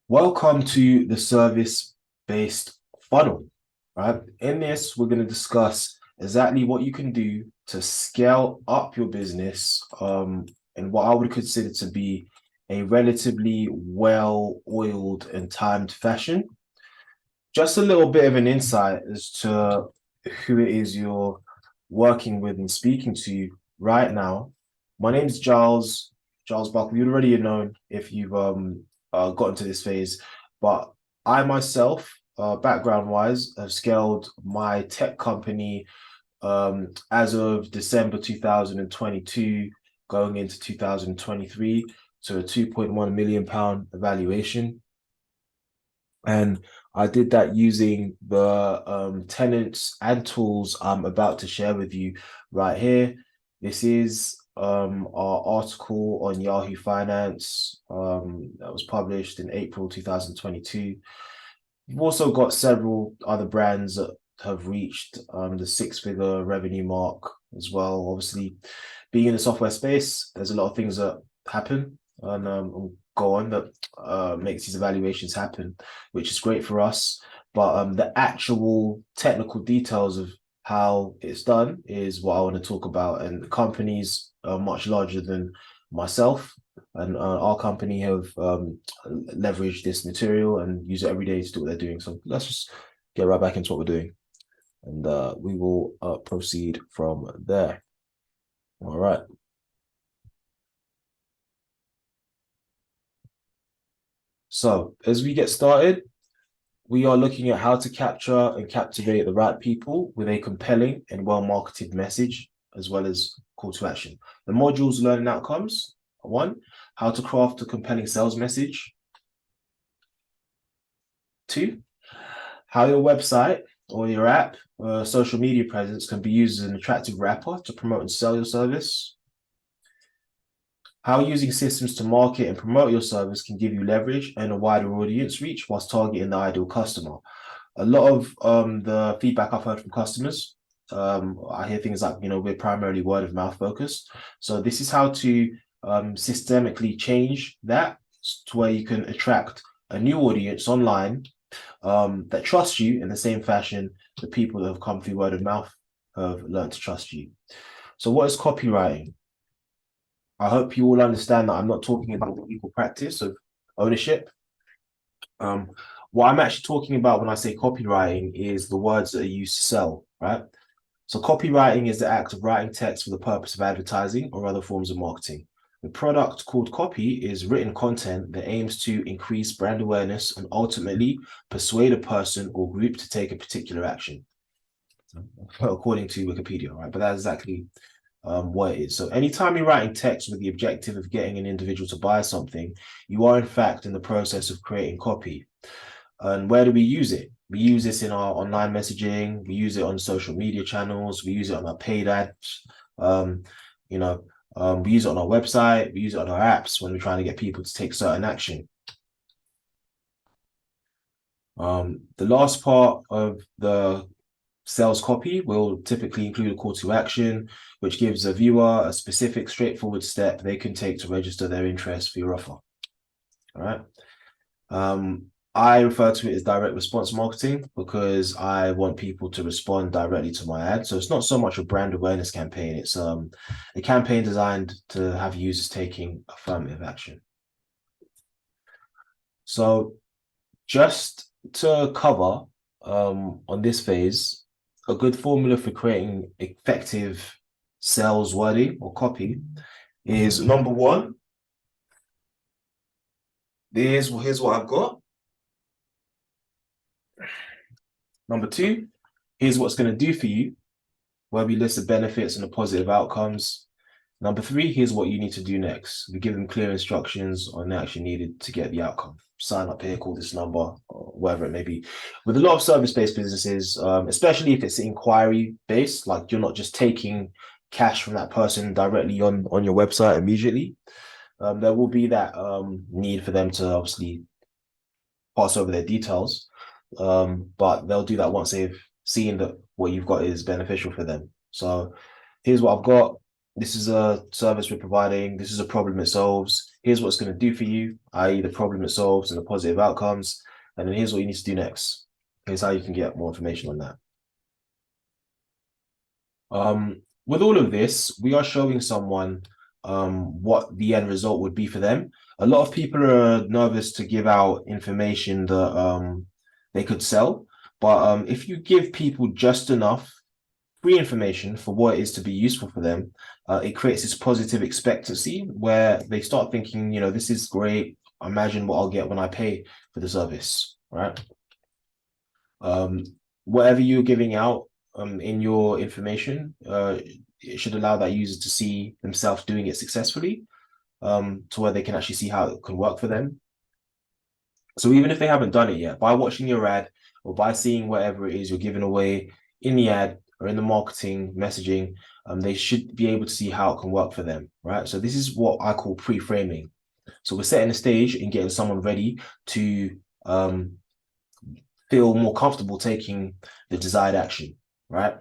Welcome to the service-based funnel, right? In this, we're going to discuss exactly what you can do to scale up your business in what I would consider to be a relatively well-oiled and timed fashion. Just a little bit of an insight as to who it is you're working with and speaking to right now. My name is Giles Buckley. You'd already know if you've gotten to this phase, but I myself, background wise, have scaled my tech company as of December 2022, going into 2023 to a 2.1 million pound evaluation. And I did that using the tenants and tools I'm about to share with you right here. This is our article on Yahoo Finance that was published in April 2022. We've also got several other brands that have reached the six-figure revenue mark as well. Obviously, being in the software space, there's a lot of things that happen and go on that makes these evaluations happen, which is great for us. But the actual technical details of how it's done is what I want to talk about. And the companies are much larger than myself. And our company have leveraged this material and use it every day to do what they're doing. So let's just get right back into what we're doing. And we will proceed from there. All right. So as we get started, we are looking at how to capture and captivate the right people with a compelling and well-marketed message, as well as call to action. The modules learning outcomes. One, how to craft a compelling sales message. Two, how your website or your app or social media presence can be used as an attractive wrapper to promote and sell your service. How using systems to market and promote your service can give you leverage and a wider audience reach whilst targeting the ideal customer. A lot of the feedback I've heard from customers, I hear things like, we're primarily word of mouth focused. So this is how to systemically change that to where you can attract a new audience online that trust you in the same fashion the people that have come through word of mouth have learned to trust you. So what is copywriting? I hope you all understand that I'm not talking about the legal practice of ownership. Um, what I'm actually talking about when I say copywriting is the words that are used to sell, right? So copywriting is the act of writing text for the purpose of advertising or other forms of marketing. The product called copy is written content that aims to increase brand awareness and ultimately persuade a person or group to take a particular action, according to Wikipedia, right? But that's exactly what it is. So anytime you're writing text with the objective of getting an individual to buy something, you are in fact in the process of creating copy. And where do we use it? We use this in our online messaging. We use it on social media channels. We use it on our paid ads. Um, we use it on our website. We use it on our apps when we're trying to get people to take certain action. The last part of the sales copy will typically include a call to action, which gives a viewer a specific, straightforward step they can take to register their interest for your offer. All right. I refer to it as direct response marketing because I want people to respond directly to my ad. So it's not so much a brand awareness campaign. It's a campaign designed to have users taking affirmative action. So just to cover on this phase, a good formula for creating effective sales wording or copy is number one. Here's what I've got. Number two, here's what's going to do for you, where we list the benefits and the positive outcomes. Number three, here's what you need to do next. We give them clear instructions on the action needed to get the outcome. Sign up here, call this number, or whatever it may be. With a lot of service-based businesses, especially if it's inquiry-based, like you're not just taking cash from that person directly on your website immediately, there will be that need for them to obviously pass over their details. But they'll do that once they've seen that what you've got is beneficial for them. So here's what I've got. This is a service we're providing. This is a problem it solves. Here's what it's going to do for you, i.e. the problem it solves and the positive outcomes. And then here's what you need to do next. Here's how you can get more information on that. With all of this, we are showing someone what the end result would be for them. A lot of people are nervous to give out information that they could sell, but if you give people just enough free information for what it is to be useful for them, it creates this positive expectancy where they start thinking, you know, this is great. Imagine what I'll get when I pay for the service, right? Whatever you're giving out in your information, it should allow that user to see themselves doing it successfully, to where they can actually see how it can work for them. So even if they haven't done it yet, by watching your ad or by seeing whatever it is you're giving away in the ad or in the marketing messaging, they should be able to see how it can work for them, right? So this is what I call pre-framing. So we're setting the stage and getting someone ready to feel more comfortable taking the desired action, right?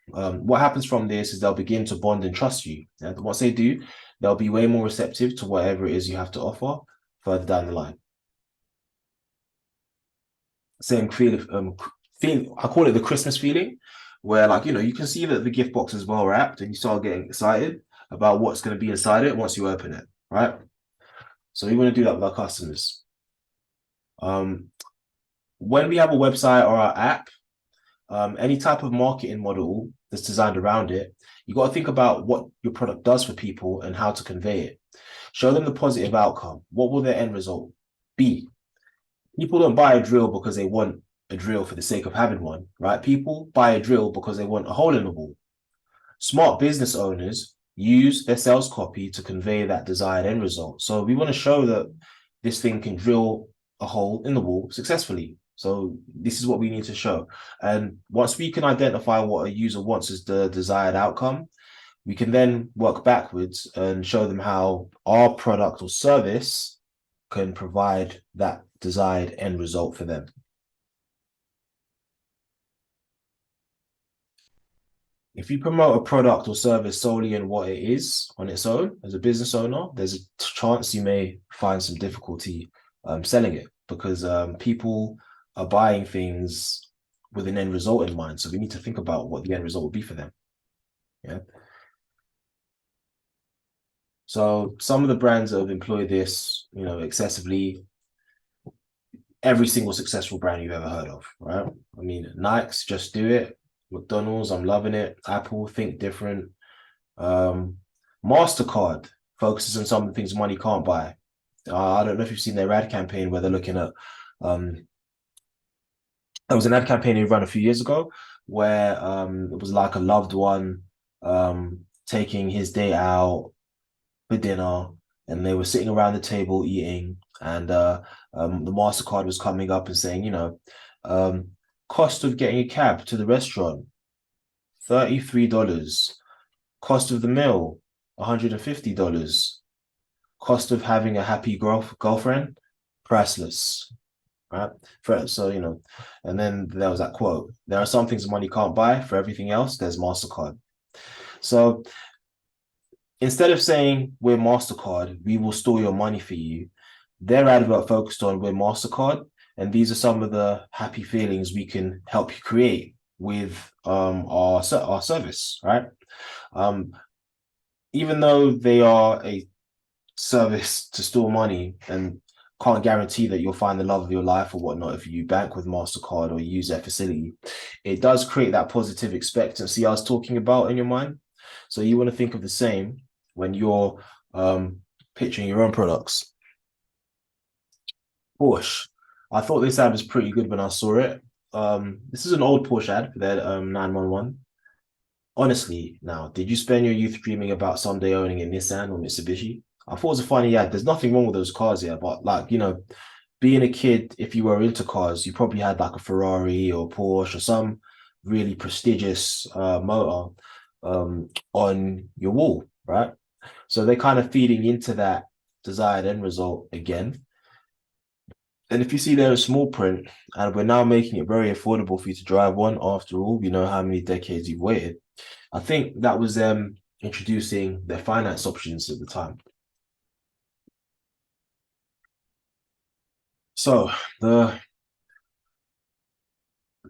What happens from this is they'll begin to bond and trust you. And once they do, they'll be way more receptive to whatever it is you have to offer further down the line. Same feeling, I call it the Christmas feeling, where like, you know, you can see that the gift box is well wrapped and you start getting excited about what's going to be inside it once you open it, right? So we want to do that with our customers. When we have a website or our app, any type of marketing model that's designed around it, you got to think about what your product does for people and how to convey it. Show them the positive outcome. What will their end result be? People don't buy a drill because they want a drill for the sake of having one, right? People buy a drill because they want a hole in the wall. Smart business owners use their sales copy to convey that desired end result. So we want to show that this thing can drill a hole in the wall successfully. So this is what we need to show. And once we can identify what a user wants as the desired outcome, we can then work backwards and show them how our product or service can provide that desired end result for them. If you promote a product or service solely in what it is on its own as a business owner, there's a chance you may find some difficulty selling it because people are buying things with an end result in mind. So we need to think about what the end result will be for them. Yeah. So some of the brands that have employed this, you know, excessively, every single successful brand you've ever heard of, right? I mean, Nike's Just Do It, McDonald's, I'm loving it. Apple, Think Different. MasterCard focuses on some of the things money can't buy. I don't know if you've seen their ad campaign where they're looking at there was an ad campaign they ran a few years ago where it was like a loved one taking his day out for dinner and they were sitting around the table eating and the MasterCard was coming up and saying, you know, cost of getting a cab to the restaurant, $33. Cost of the meal, $150. Cost of having a happy girlfriend, priceless. Right? So, you know, and then there was that quote. There are some things money can't buy. For everything else, there's MasterCard. So instead of saying we're MasterCard, we will store your money for you, their advert focused on we're MasterCard. And these are some of the happy feelings we can help you create with our service, right? Even though they are a service to store money and can't guarantee that you'll find the love of your life or whatnot if you bank with MasterCard or you use their facility, it does create that positive expectancy I was talking about in your mind. So you want to think of the same when you're pitching your own products. Porsche. I thought this ad was pretty good when I saw it. This is an old Porsche ad for their 911. Honestly, now, did you spend your youth dreaming about someday owning a Nissan or Mitsubishi? I thought it was a funny ad. There's nothing wrong with those cars here, but like, you know, being a kid, if you were into cars, you probably had like a Ferrari or Porsche or some really prestigious motor on your wall, right? So they're kind of feeding into that desired end result again. And if you see there a small print, and we're now making it very affordable for you to drive one, after all, you know how many decades you've waited. I think that was them introducing their finance options at the time. So the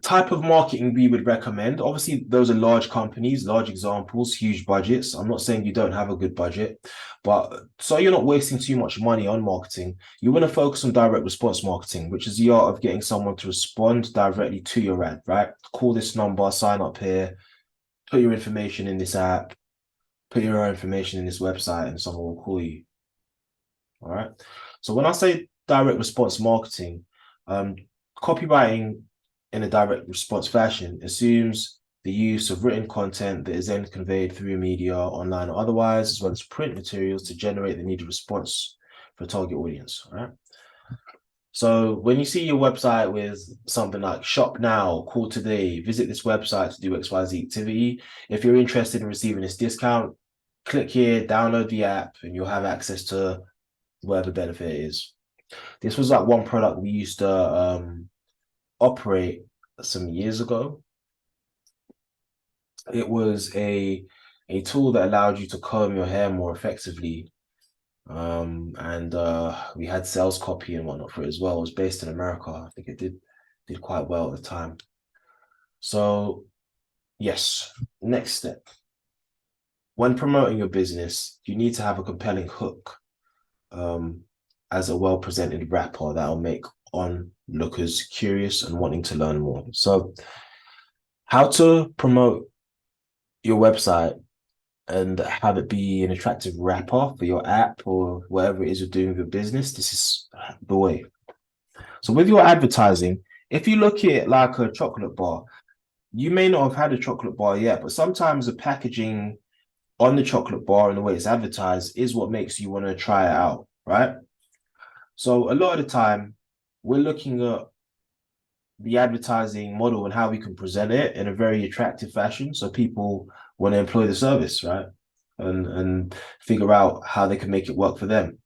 type of marketing we would recommend, obviously those are large companies, large examples, huge budgets. I'm not saying you don't have a good budget, but so you're not wasting too much money on marketing, you want to focus on direct response marketing, which is the art of getting someone to respond directly to your ad, right? Call this number, sign up here, put your information in this app, put your information in this website, and someone will call you. All right. So when I say direct response marketing, copywriting in a direct response fashion assumes the use of written content that is then conveyed through media, online or otherwise, as well as print materials to generate the needed response for target audience. All right. So when you see your website with something like shop now, call today, visit this website to do XYZ activity, if you're interested in receiving this discount, click here, download the app, and you'll have access to whatever benefit is. This was like one product we used to operate some years ago. It was a tool that allowed you to comb your hair more effectively. And we had sales copy and whatnot for it as well. It was based in America. I think it did quite well at the time. So yes, next step. When promoting your business, you need to have a compelling hook as a well-presented wrapper that'll make onlookers curious and wanting to learn more. So how to promote your website and have it be an attractive wrapper for your app or whatever it is you're doing with your business. This is the way. So with your advertising, if you look at like a chocolate bar, you may not have had a chocolate bar yet, but sometimes the packaging on the chocolate bar and the way it's advertised is what makes you want to try it out, right? So a lot of the time, we're looking at the advertising model and how we can present it in a very attractive fashion, so people want to employ the service, right? And figure out how they can make it work for them.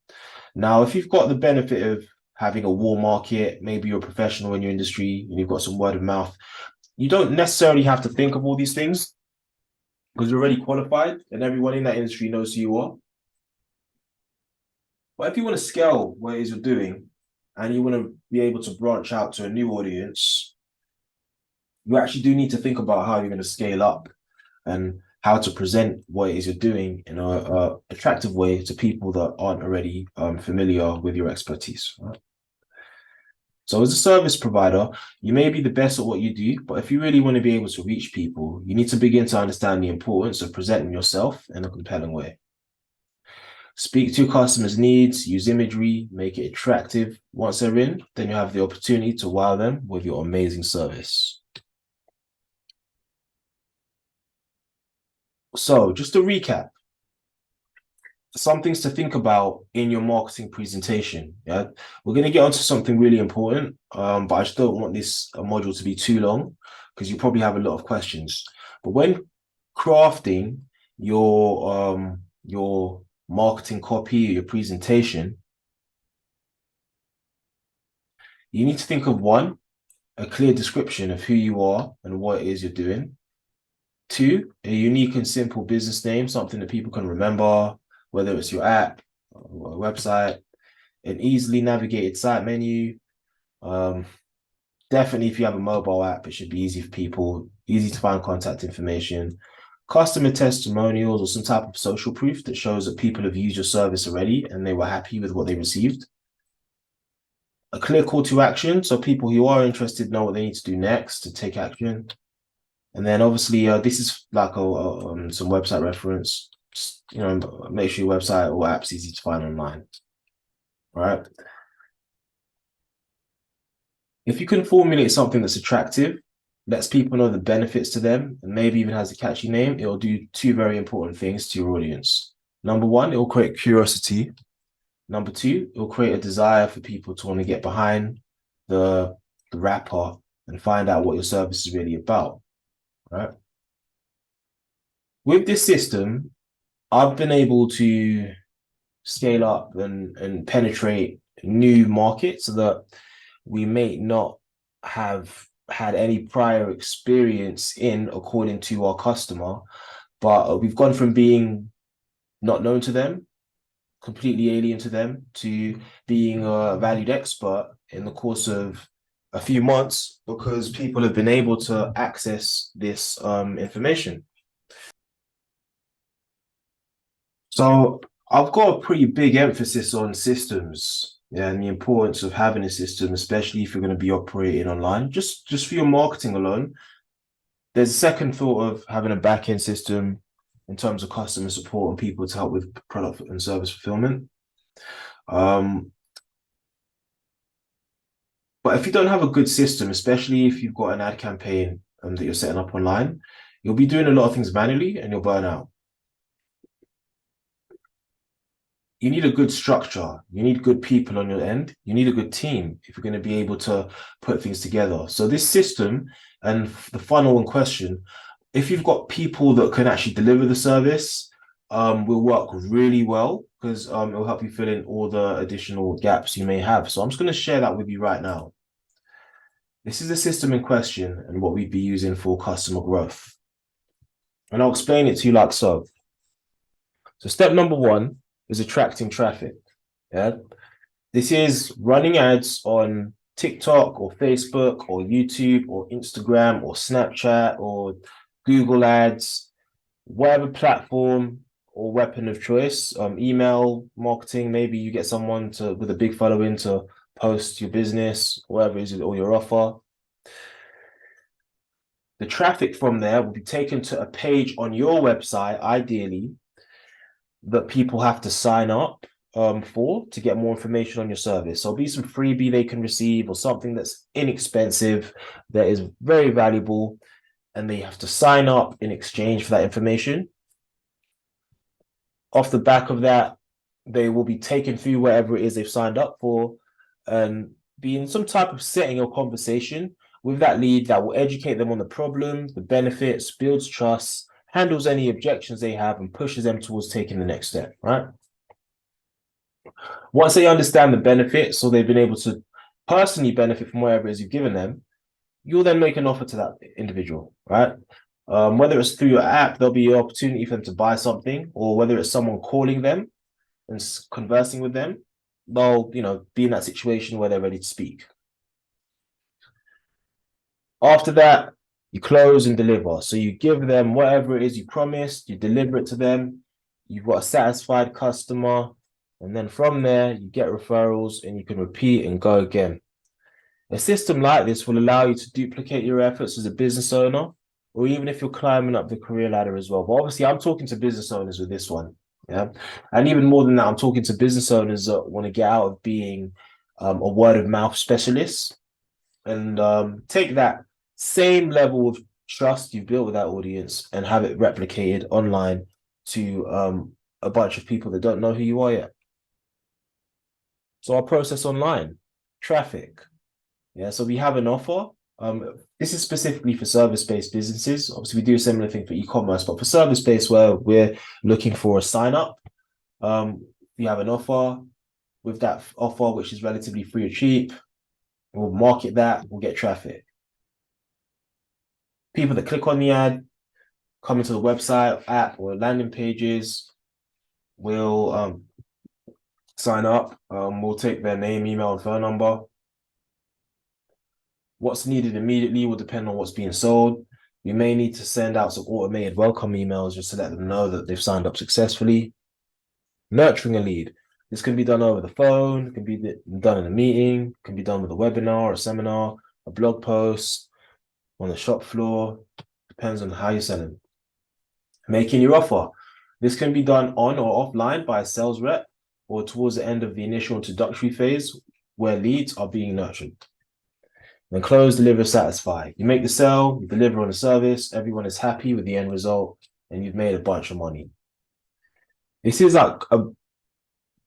Now, if you've got the benefit of having a warm market, maybe you're a professional in your industry and you've got some word of mouth, you don't necessarily have to think of all these things because you're already qualified and everyone in that industry knows who you are. But if you want to scale what it is you're doing and you want to be able to branch out to a new audience, you actually do need to think about how you're going to scale up and how to present what it is you're doing in a attractive way to people that aren't already familiar with your expertise. Right? So as a service provider, you may be the best at what you do, but if you really want to be able to reach people, you need to begin to understand the importance of presenting yourself in a compelling way. Speak to your customers' needs, use imagery, make it attractive. Once they're in, then you have the opportunity to wow them with your amazing service. So just to recap, some things to think about in your marketing presentation. Yeah, we're going to get onto something really important, but I just don't want this module to be too long because you probably have a lot of questions. But when crafting your marketing copy, your presentation, you need to think of one, a clear description of who you are and what it is you're doing. Two, a unique and simple business name, something that people can remember, whether it's your app or a website, an easily navigated site menu. Definitely, if you have a mobile app, it should be easy for people, easy to find contact information, customer testimonials, or some type of social proof that shows that people have used your service already and they were happy with what they received. A clear call to action, so people who are interested know what they need to do next to take action. And then obviously, this is like some website reference. Just, make sure your website or app's easy to find online. All right. If you can formulate something that's attractive, lets people know the benefits to them, and maybe even has a catchy name, it will do two very important things to your audience. Number one, it will create curiosity. Number two, it will create a desire for people to want to get behind the wrapper and find out what your service is really about. Right. With this system, I've been able to scale up and penetrate new markets that we may not have had any prior experience in according to our customer, but we've gone from being not known to them, completely alien to them, to being a valued expert in the course of a few months because people have been able to access this information. So I've got a pretty big emphasis on systems, yeah, and the importance of having a system, especially if you're going to be operating online. Just for your marketing alone, there's a second thought of having a back-end system in terms of customer support and people to help with product and service fulfillment. Um, but if you don't have a good system, especially if you've got an ad campaign that you're setting up online, you'll be doing a lot of things manually and you'll burn out. You need a good structure. You need good people on your end. You need a good team if you're going to be able to put things together. So this system and the funnel in question, if you've got people that can actually deliver the service, will work really well because it'll help you fill in all the additional gaps you may have. So I'm just going to share that with you right now. This is the system in question and what we'd be using for customer growth. And I'll explain it to you like so. So step number one is attracting traffic. Yeah. This is running ads on TikTok or Facebook or YouTube or Instagram or Snapchat or Google Ads, whatever platform or weapon of choice, email marketing. Maybe you get someone with a big following to post your business, whatever it is, or your offer. The traffic from there will be taken to a page on your website, ideally, that people have to sign up for to get more information on your service. So it'll be some freebie they can receive or something that's inexpensive, that is very valuable, and they have to sign up in exchange for that information. Off the back of that, they will be taken through whatever it is they've signed up for and be in some type of setting or conversation with that lead that will educate them on the problem, the benefits, builds trust, handles any objections they have, and pushes them towards taking the next step, right? Once they understand the benefits, so they've been able to personally benefit from whatever it is you've given them, you'll then make an offer to that individual, right? Whether it's through your app, there'll be an opportunity for them to buy something, or whether it's someone calling them and conversing with them, they'll, be in that situation where they're ready to speak. After that, you close and deliver. So you give them whatever it is you promised, you deliver it to them, you've got a satisfied customer, and then from there, you get referrals and you can repeat and go again. A system like this will allow you to duplicate your efforts as a business owner, or even if you're climbing up the career ladder as well. But obviously, I'm talking to business owners with this one. Yeah. And even more than that, I'm talking to business owners that want to get out of being a word of mouth specialist and take that same level of trust you've built with that audience and have it replicated online to a bunch of people that don't know who you are yet. So our process online, traffic. Yeah, so we have an offer. This is specifically for service-based businesses. Obviously, we do a similar thing for e-commerce, but for service-based, where we're looking for a sign-up, we have an offer. With that offer, which is relatively free or cheap, we'll market that, we'll get traffic. People that click on the ad, come into the website, app, or landing pages, will sign up. We'll take their name, email, and phone number. What's needed immediately will depend on what's being sold. We may need to send out some automated welcome emails just to let them know that they've signed up successfully. Nurturing a lead. This can be done over the phone, can be done in a meeting, can be done with a webinar, a seminar, a blog post, on the shop floor. Depends on how you're selling. Making your offer. This can be done on or offline by a sales rep or towards the end of the initial introductory phase where leads are being nurtured. Then close, deliver, satisfy. You make the sale, you deliver on the service, everyone is happy with the end result, and you've made a bunch of money. This is like a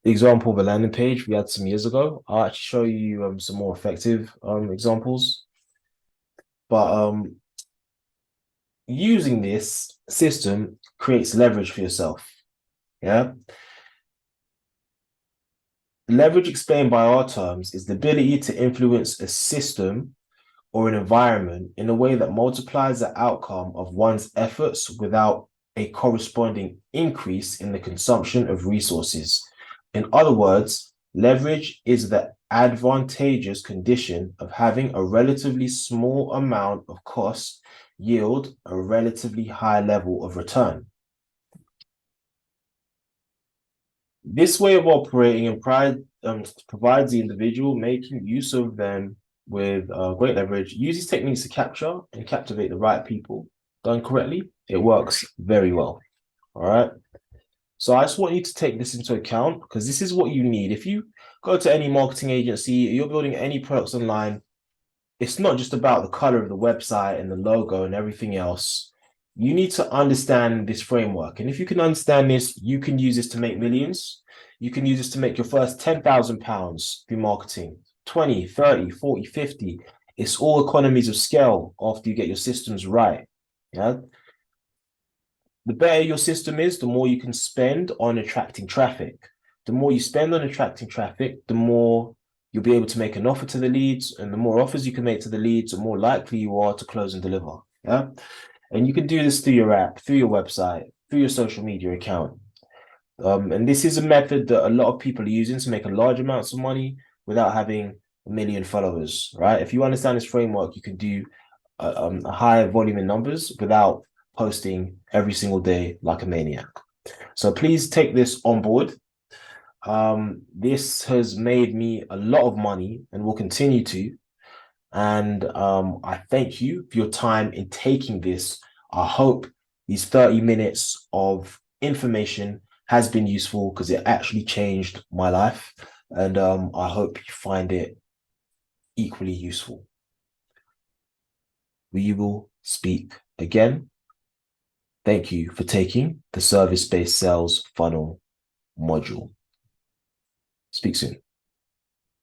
example of a landing page we had some years ago. I'll actually show you some more effective examples. But using this system creates leverage for yourself. Yeah. Leverage, explained by our terms, is the ability to influence a system or an environment in a way that multiplies the outcome of one's efforts without a corresponding increase in the consumption of resources. In other words, leverage is the advantageous condition of having a relatively small amount of cost yield a relatively high level of return. This way of operating provides the individual making use of them with great leverage, uses techniques to capture and captivate the right people. Done correctly, it works very well. All right. So I just want you to take this into account because this is what you need. If you go to any marketing agency, you're building any products online, it's not just about the color of the website and the logo and everything else. You need to understand this framework. And if you can understand this, you can use this to make millions. You can use this to make your first £10,000 through marketing, 20, 30, 40, 50. It's all economies of scale after you get your systems right. Yeah. The better your system is, the more you can spend on attracting traffic. The more you spend on attracting traffic, the more you'll be able to make an offer to the leads, and the more offers you can make to the leads, the more likely you are to close and deliver. Yeah. And you can do this through your app, through your website, through your social media account. And this is a method that a lot of people are using to make a large amounts of money without having a million followers, right? If you understand this framework, you can do a higher volume in numbers without posting every single day like a maniac. So please take this on board. This has made me a lot of money and will continue to. And I thank you for your time in taking this. I hope these 30 minutes of information has been useful because it actually changed my life. And I hope you find it equally useful. We will speak again. Thank you for taking the service-based sales funnel module. Speak soon.